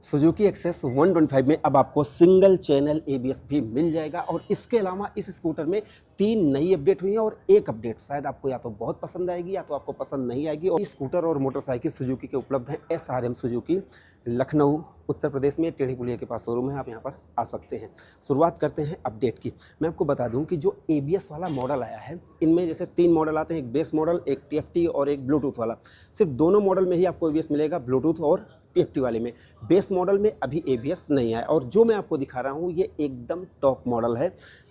Suzuki access 125 में अब आपको सिंगल चैनल एबीएस भी मिल जाएगा और इसके अलावा इस स्कूटर में 3 नई अपडेट हुई हैं और एक अपडेट शायद आपको या तो बहुत पसंद आएगी या तो आपको पसंद नहीं आएगी। और स्कूटर और मोटरसाइकिल सुजुकी के उपलब्ध हैं एसआरएम सुजुकी, लखनऊ उत्तर प्रदेश में टेढ़ी पुलिया के पास शोरूम है, आप यहाँ पर आ सकते हैं। शुरुआत करते हैं अपडेट की। मैं आपको बता दूं कि जो एबीएस वाला मॉडल आया है, इनमें जैसे 3 मॉडल आते हैं, एक बेस मॉडल, एक टीएफटी और एक ब्लूटूथ वाला। सिर्फ दोनों मॉडल में ही आपको एबीएस मिलेगा, ब्लूटूथ और टीएफटी वाले में। बेस मॉडल में अभी एबीएस नहीं आया और जो मैं आपको दिखा रहा हूँ ये एकदम टॉप मॉडल है,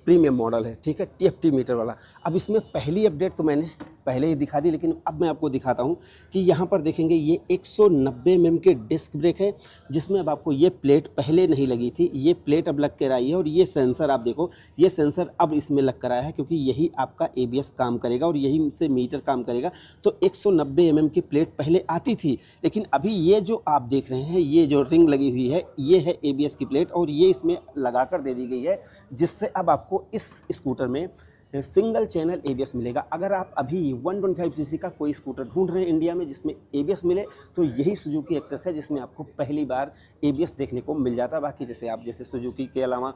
प्रीमियम मॉडल है, ठीक है, टीएफटी मीटर वाला। अब इसमें पहली अपडेट तो मैंने पहले ही दिखा दी, लेकिन अब मैं आपको दिखाता हूँ कि यहाँ पर देखेंगे ये 190 mm के डिस्क ब्रेक है, जिसमें अब आपको ये प्लेट पहले नहीं लगी थी, ये प्लेट अब लग कर आई है। और ये सेंसर आप देखो, ये सेंसर अब इसमें लग कर आया है क्योंकि यही आपका एबीएस काम करेगा और यही से मीटर काम करेगा। तो 190 mm की प्लेट पहले आती थी, लेकिन अभी ये जो आप देख रहे हैं, ये जो रिंग लगी हुई है, ये है एबीएस की प्लेट और ये इसमें लगा कर दे दी गई है, जिससे अब आपको इस स्कूटर में सिंगल चैनल एबीएस मिलेगा। अगर आप अभी 125 सीसी का कोई स्कूटर ढूंढ रहे हैं इंडिया में जिसमें एबीएस मिले, तो यही सुजुकी एक्सेस है जिसमें आपको पहली बार एबीएस देखने को मिल जाता है। बाकी जैसे आप सुजुकी के अलावा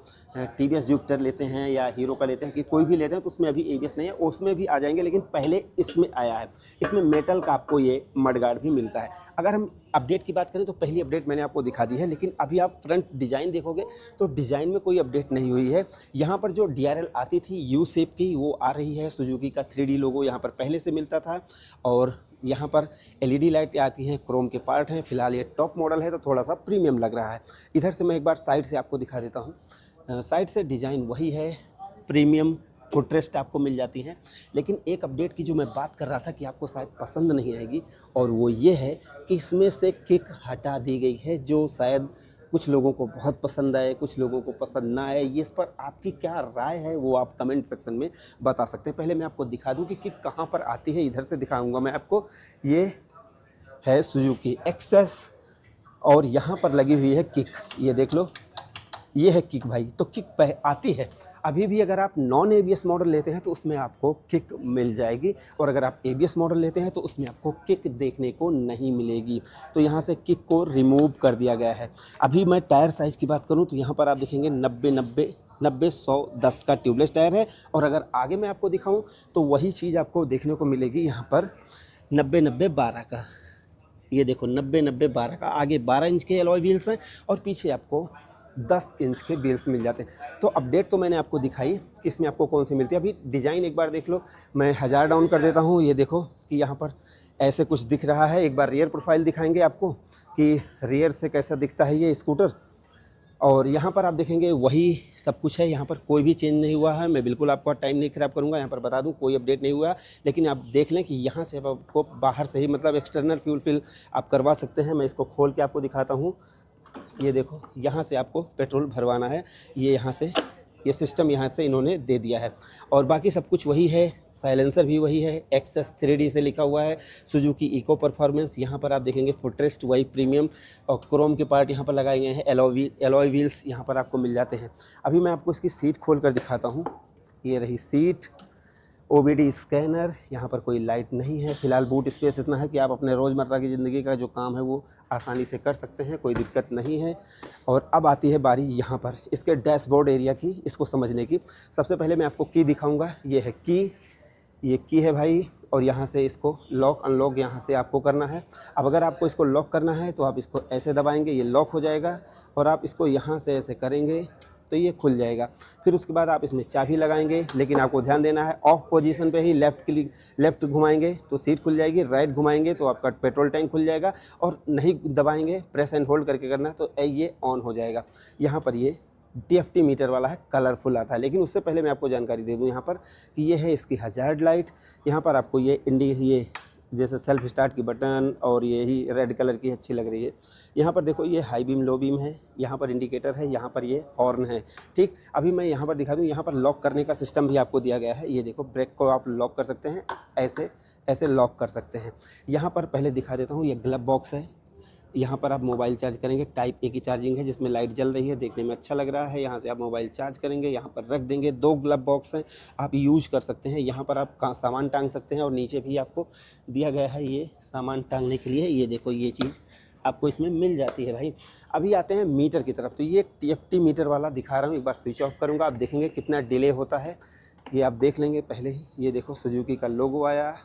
टीवीएस जुपिटर लेते हैं या हीरो का लेते हैं, कि कोई भी लेते हैं, तो उसमें अभी एबीएस नहीं है, उसमें भी आ जाएंगे, लेकिन पहले इसमें आया है। इसमें मेटल का आपको ये मडगार्ड भी मिलता है। अगर हम अपडेट की बात करें तो पहली अपडेट मैंने आपको दिखा दी है, लेकिन अभी आप फ्रंट डिज़ाइन देखोगे तो डिज़ाइन में कोई अपडेट नहीं हुई है। यहाँ पर जो डीआरएल आती थी यू शेप की, वो आ रही है। सुजुकी का 3D लोगो यहाँ पर पहले से मिलता था और यहाँ पर एलईडी लाइट आती हैं, क्रोम के पार्ट हैं। फिलहाल ये टॉप मॉडल है तो थोड़ा सा प्रीमियम लग रहा है। इधर से मैं एक बार साइड से आपको दिखा देता हूँ। साइड से डिज़ाइन वही है, प्रीमियम फुटरेस्ट आपको मिल जाती हैं। लेकिन एक अपडेट की जो मैं बात कर रहा था कि आपको शायद पसंद नहीं आएगी, और वो ये है कि इसमें से किक हटा दी गई है, जो शायद कुछ लोगों को बहुत पसंद आए, कुछ लोगों को पसंद ना आए। ये इस पर आपकी क्या राय है वो आप कमेंट सेक्शन में बता सकते हैं। पहले मैं आपको दिखा दूं कि किक कहाँ पर आती है, इधर से दिखाऊंगा मैं आपको। ये है सुजुकी एक्सेस और यहाँ पर लगी हुई है किक, ये देख लो, ये है किक भाई। तो किक आती है। अभी भी अगर आप नॉन एबीएस मॉडल लेते हैं तो उसमें आपको किक मिल जाएगी, और अगर आप एबीएस मॉडल लेते हैं तो उसमें आपको किक देखने को नहीं मिलेगी। तो यहाँ से किक को रिमूव कर दिया गया है। अभी मैं टायर साइज़ की बात करूँ तो यहाँ पर आप देखेंगे 90-100-10 का ट्यूबलेस टायर है। और अगर आगे मैं आपको दिखाऊँ तो वही चीज़ आपको देखने को मिलेगी यहाँ पर 90-90-12 का। ये देखो 90-90-12 का। आगे 12 इंच के अलॉय व्हील्स हैं और पीछे आपको 10 इंच के व्हील्स मिल जाते हैं। तो अपडेट तो मैंने आपको दिखाई कि इसमें आपको कौन सी मिलती है। अभी डिज़ाइन एक बार देख लो, मैं 1000 डाउन कर देता हूँ। ये देखो कि यहाँ पर ऐसे कुछ दिख रहा है। एक बार रियर प्रोफाइल दिखाएंगे आपको कि रियर से कैसा दिखता है ये स्कूटर। और यहाँ पर आप देखेंगे वही सब कुछ है, यहाँ पर कोई भी चेंज नहीं हुआ है। मैं बिल्कुल आपका टाइम नहीं ख़राब करूँगा, यहाँ पर बता दूँ कोई अपडेट नहीं हुआ। लेकिन आप देख लें कि यहाँ से आपको बाहर से ही मतलब एक्सटर्नल फ्यूल फिल आप करवा सकते हैं। मैं इसको खोल के आपको दिखाता हूँ। ये देखो, यहाँ से आपको पेट्रोल भरवाना है, ये यहाँ से ये सिस्टम यहाँ से इन्होंने दे दिया है। और बाकी सब कुछ वही है, साइलेंसर भी वही है, एक्सेस 3D से लिखा हुआ है, सुजुकी इको परफॉर्मेंस। यहाँ पर आप देखेंगे फुटरेस्ट वही प्रीमियम, और क्रोम के पार्ट यहाँ पर लगाए गए हैं। एलॉय व्हील्स यहाँ पर आपको मिल जाते हैं। अभी मैं आपको इसकी सीट खोल कर दिखाता हूँ। ये रही सीट, ओबीडी स्कैनर, यहाँ पर कोई लाइट नहीं है। फिलहाल बूट स्पेस इतना है कि आप अपने रोज़मर्रा की ज़िंदगी का जो काम है वो आसानी से कर सकते हैं, कोई दिक्कत नहीं है। और अब आती है बारी यहाँ पर इसके डैशबोर्ड एरिया की, इसको समझने की। सबसे पहले मैं आपको की दिखाऊंगा। ये है की, ये की है भाई, और यहाँ से इसको लॉक अनलॉक यहाँ से आपको करना है। अब अगर आपको इसको लॉक करना है तो आप इसको ऐसे दबाएंगे, ये लॉक हो जाएगा, और आप इसको यहाँ से ऐसे करेंगे तो ये खुल जाएगा। फिर उसके बाद आप इसमें चाबी लगाएंगे, लेकिन आपको ध्यान देना है ऑफ पोजीशन पे ही लेफ़्ट घुमाएंगे तो सीट खुल जाएगी, राइट घुमाएंगे तो आपका पेट्रोल टैंक खुल जाएगा, और नहीं दबाएंगे, प्रेस एंड होल्ड करके करना है तो ये ऑन हो जाएगा। यहाँ पर ये टीएफटी मीटर वाला है, कलरफुल आता है। लेकिन उससे पहले मैं आपको जानकारी दे दूँ यहाँ पर कि ये है इसकी हज़ार्ड लाइट। यहाँ पर आपको ये जैसे सेल्फ स्टार्ट की बटन, और यही रेड कलर की अच्छी लग रही है। यहाँ पर देखो ये हाई बीम लो बीम है, यहाँ पर इंडिकेटर है, यहाँ पर ये हॉर्न है, ठीक। अभी मैं यहाँ पर दिखा दूँ, यहाँ पर लॉक करने का सिस्टम भी आपको दिया गया है। ये देखो, ब्रेक को आप लॉक कर सकते हैं, ऐसे लॉक कर सकते हैं। यहाँ पर पहले दिखा देता हूँ, ये ग्लव बॉक्स है। यहाँ पर आप मोबाइल चार्ज करेंगे, टाइप ए की चार्जिंग है जिसमें लाइट जल रही है, देखने में अच्छा लग रहा है। यहाँ से आप मोबाइल चार्ज करेंगे, यहाँ पर रख देंगे। 2 ग्लव बॉक्स हैं, आप यूज कर सकते हैं। यहाँ पर आप सामान टांग सकते हैं, और नीचे भी आपको दिया गया है ये सामान टांगने के लिए। ये देखो, ये चीज़ आपको इसमें मिल जाती है भाई। अभी आते हैं मीटर की तरफ। तो ये TFT मीटर वाला दिखा रहा हूँ, एक बार स्विच ऑफ करूँगा, आप देखेंगे कितना डिले होता है, ये आप देख लेंगे पहले ही। ये देखो सुजुकी का लोगो आया,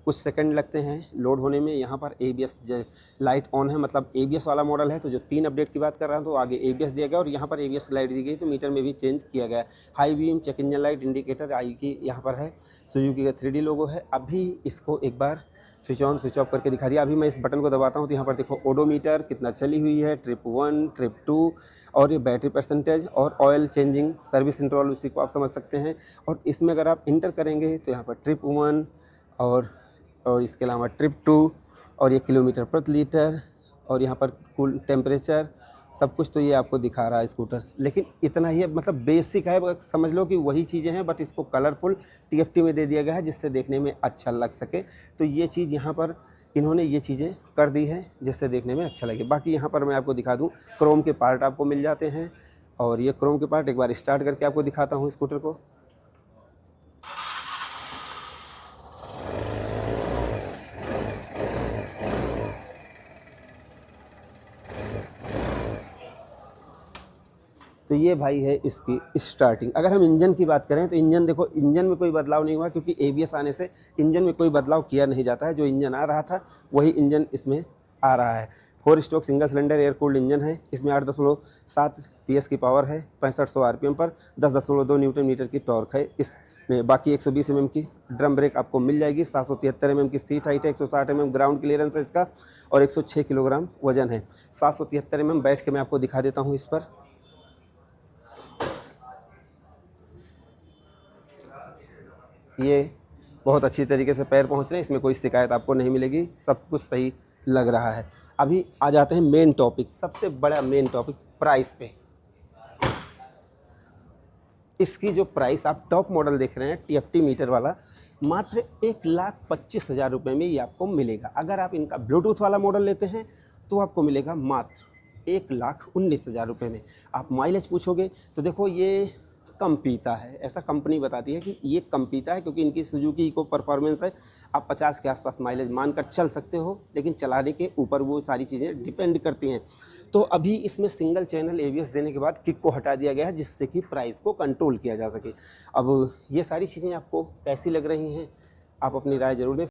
कुछ सेकंड लगते हैं लोड होने में। यहाँ पर ABS लाइट ऑन है, मतलब ABS वाला मॉडल है। तो जो 3 अपडेट की बात कर रहा हूँ तो आगे ABS दिया गया और यहाँ पर ABS लाइट दी गई, तो मीटर में भी चेंज किया गया। High beam, check engine light, indicator आई की यहाँ पर है, सुजुकी का 3D लोगो है। अभी इसको एक बार स्विच ऑन स्विच ऑफ करके दिखा दिया। अभी मैं इस बटन को दबाता हूँ तो यहाँ पर देखो ओडोमीटर कितना चली हुई है, ट्रिप 1, ट्रिप 2, और ये बैटरी परसेंटेज और ऑयल चेंजिंग सर्विस इंटरवल, उसी को आप समझ सकते हैं। और इसमें अगर आप इंटर करेंगे तो यहाँ पर ट्रिप 1 और इसके अलावा ट्रिप 2 और ये किलोमीटर प्रति लीटर और यहाँ पर कूल टेम्परेचर सब कुछ तो ये आपको दिखा रहा है स्कूटर। लेकिन इतना ही है, मतलब बेसिक है, समझ लो कि वही चीज़ें हैं, बट इसको कलरफुल TFT में दे दिया गया है जिससे देखने में अच्छा लग सके। तो ये चीज़ यहाँ पर इन्होंने ये चीज़ें कर दी हैं जिससे देखने में अच्छा लगे। बाकी यहाँ पर मैं आपको दिखा दूँ, क्रोम के पार्ट आपको मिल जाते हैं। और ये क्रोम के पार्ट एक बार स्टार्ट करके आपको दिखाता हूँ स्कूटर को। तो ये भाई है इसकी स्टार्टिंग। अगर हम इंजन की बात करें तो इंजन देखो, इंजन में कोई बदलाव नहीं हुआ क्योंकि ABS आने से इंजन में कोई बदलाव किया नहीं जाता है। जो इंजन आ रहा था वही इंजन इसमें आ रहा है। 4 stroke single cylinder air cooled engine है। इसमें 8.7 PS की पावर है, 6500 RPM पर 10.2 न्यूटन मीटर की टॉर्क है इसमें। बाकी 120 mm की ड्रम ब्रेक आपको मिल जाएगी। 773 mm की सीट हाइट है, 160 mm ग्राउंड क्लियरेंस है इसका और 106 किलोग्राम वजन है। 773 mm बैठ के मैं आपको दिखा देता हूँ इस पर। ये बहुत अच्छी तरीके से पैर पहुंच रहे हैं, इसमें कोई शिकायत आपको नहीं मिलेगी, सब कुछ सही लग रहा है। अभी आ जाते हैं मेन टॉपिक, सबसे बड़ा मेन टॉपिक प्राइस पे। इसकी जो प्राइस आप टॉप मॉडल देख रहे हैं TFT मीटर वाला, मात्र 1,25,000 रुपये में ये आपको मिलेगा। अगर आप इनका ब्लूटूथ वाला मॉडल लेते हैं तो आपको मिलेगा मात्र 1,19,000 रुपये में। आप माइलेज पूछोगे तो देखो ये कम पीता है, ऐसा कंपनी बताती है कि ये कम पीता है क्योंकि इनकी सुजुकी इको परफॉर्मेंस है। आप 50 के आसपास माइलेज मानकर चल सकते हो, लेकिन चलाने के ऊपर वो सारी चीज़ें डिपेंड करती हैं। तो अभी इसमें सिंगल चैनल ABS देने के बाद किक को हटा दिया गया है जिससे कि प्राइस को कंट्रोल किया जा सके। अब ये सारी चीज़ें आपको कैसी लग रही हैं, आप अपनी राय ज़रूर दें।